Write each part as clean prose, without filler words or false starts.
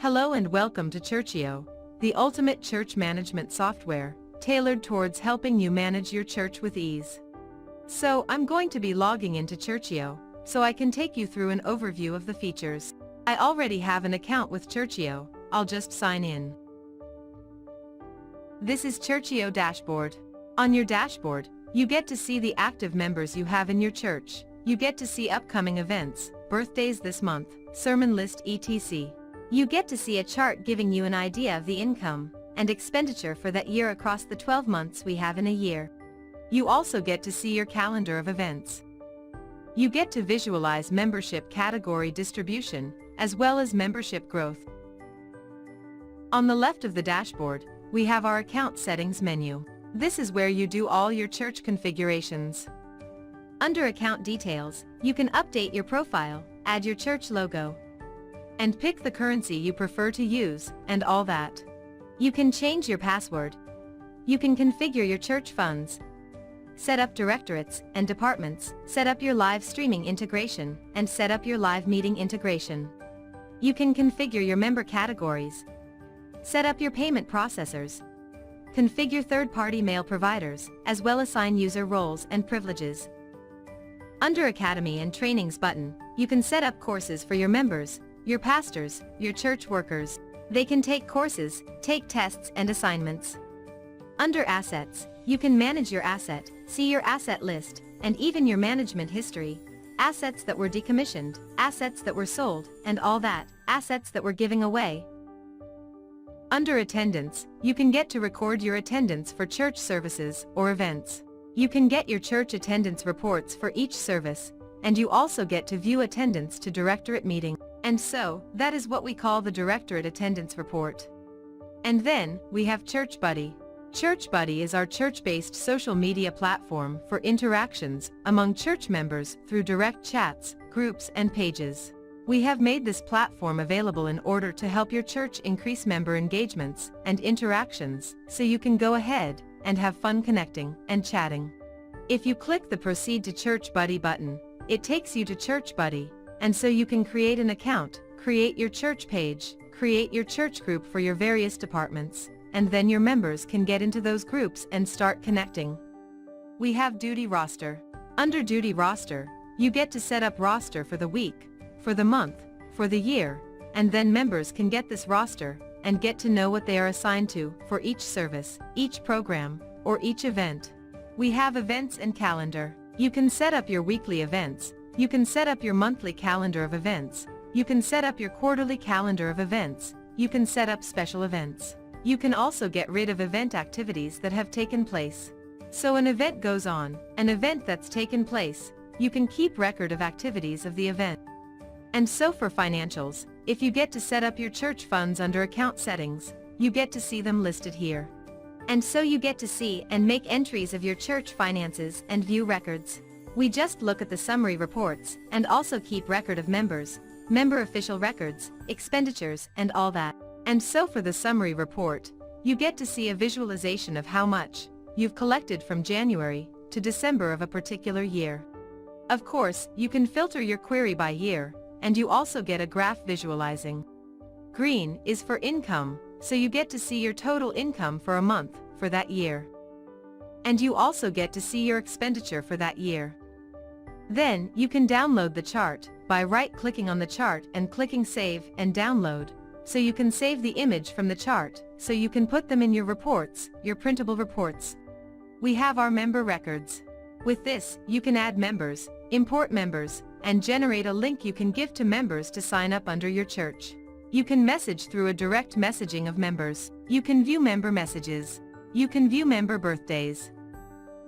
Hello and welcome to Churchio, the ultimate church management software, tailored towards helping you manage your church with ease. So I'm going to be logging into Churchio, so I can take you through an overview of the features. I already have an account with Churchio, I'll just sign in. This is Churchio dashboard. On your dashboard, you get to see the active members you have in your church. You get to see upcoming events, birthdays this month, sermon list etc. You get to see a chart giving you an idea of the income and expenditure for that year across the 12 months we have in a year. You also get to see your calendar of events. You get to visualize membership category distribution, as well as membership growth. On the left of the dashboard, we have our account settings menu. This is where you do all your church configurations. Under account details, you can update your profile, add your church logo, and pick the currency you prefer to use, and all that. You can change your password. You can configure your church funds, set up directorates and departments, set up your live streaming integration, and set up your live meeting integration. You can configure your member categories, set up your payment processors, configure third-party mail providers, as well as assign user roles and privileges. Under Academy and Trainings button, you can set up courses for your members, your pastors, your church workers. They can take courses, take tests and assignments. Under Assets, you can manage your asset, see your asset list, and even your management history. Assets that were decommissioned, assets that were sold, and all that, assets that we're giving away. Under Attendance, you can get to record your attendance for church services or events. You can get your church attendance reports for each service, and you also get to view attendance to directorate meeting. And so, that is what we call the directorate attendance report. And then, we have Church Buddy. Church Buddy is our church-based social media platform for interactions among church members through direct chats, groups and pages. We have made this platform available in order to help your church increase member engagements and interactions, so you can go ahead and have fun connecting and chatting. If you click the Proceed to Church Buddy button, it takes you to Church Buddy, and so you can create an account, create your church page, create your church group for your various departments, and then your members can get into those groups and start connecting. We have Duty Roster. Under Duty Roster, you get to set up roster for the week, for the month, for the year, and then members can get this roster and get to know what they are assigned to for each service, each program, or each event. We have Events and Calendar. You can set up your weekly events, you can set up your monthly calendar of events, you can set up your quarterly calendar of events, you can set up special events. You can also get rid of event activities that have taken place. So an event goes on, an event that's taken place, you can keep record of activities of the event. And so for financials, if you get to set up your church funds under account settings, you get to see them listed here. And so you get to see and make entries of your church finances and view records. We just look at the summary reports and also keep record of members, member official records, expenditures, and all that. And so for the summary report, you get to see a visualization of how much you've collected from January to December of a particular year. Of course, you can filter your query by year, and you also get a graph visualizing. Green is for income, so you get to see your total income for a month for that year. And you also get to see your expenditure for that year. Then, you can download the chart by right-clicking on the chart and clicking Save and Download, so you can save the image from the chart, so you can put them in your reports, your printable reports. We have our member records. With this, you can add members, import members, and generate a link you can give to members to sign up under your church. You can message through a direct messaging of members. You can view member messages. You can view member birthdays.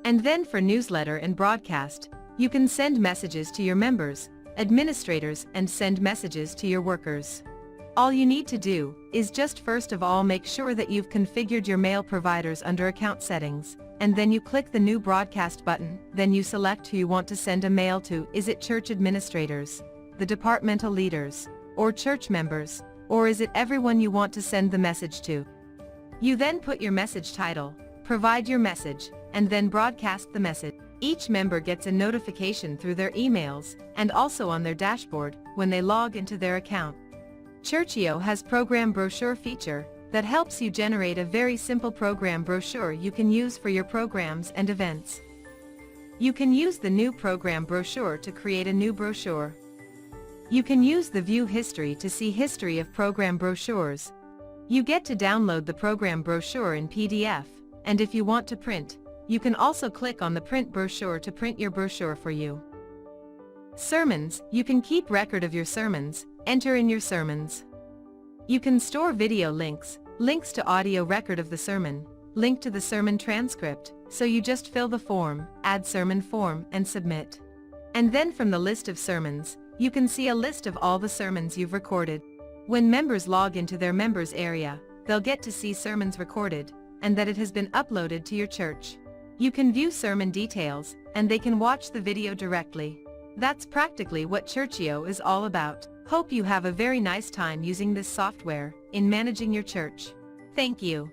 And then for newsletter and broadcast, you can send messages to your members, administrators, and send messages to your workers. All you need to do is just first of all make sure that you've configured your mail providers under account settings, and then you click the new broadcast button, then you select who you want to send a mail to. Is it church administrators, the departmental leaders, or church members, or is it everyone you want to send the message to? You then put your message title, provide your message, and then broadcast the message. Each member gets a notification through their emails, and also on their dashboard, when they log into their account. Churchio has program brochure feature that helps you generate a very simple program brochure you can use for your programs and events. You can use the new program brochure to create a new brochure. You can use the view history to see history of program brochures. You get to download the program brochure in PDF, and if you want to print, you can also click on the print brochure to print your brochure for you. Sermons, you can keep record of your sermons, enter in your sermons. You can store video links, links to audio record of the sermon, link to the sermon transcript, so you just fill the form, add sermon form, and submit. And then from the list of sermons, you can see a list of all the sermons you've recorded. When members log into their members area, they'll get to see sermons recorded, and that it has been uploaded to your church. You can view sermon details, and they can watch the video directly. That's practically what Churchio is all about. Hope you have a very nice time using this software in managing your church. Thank you.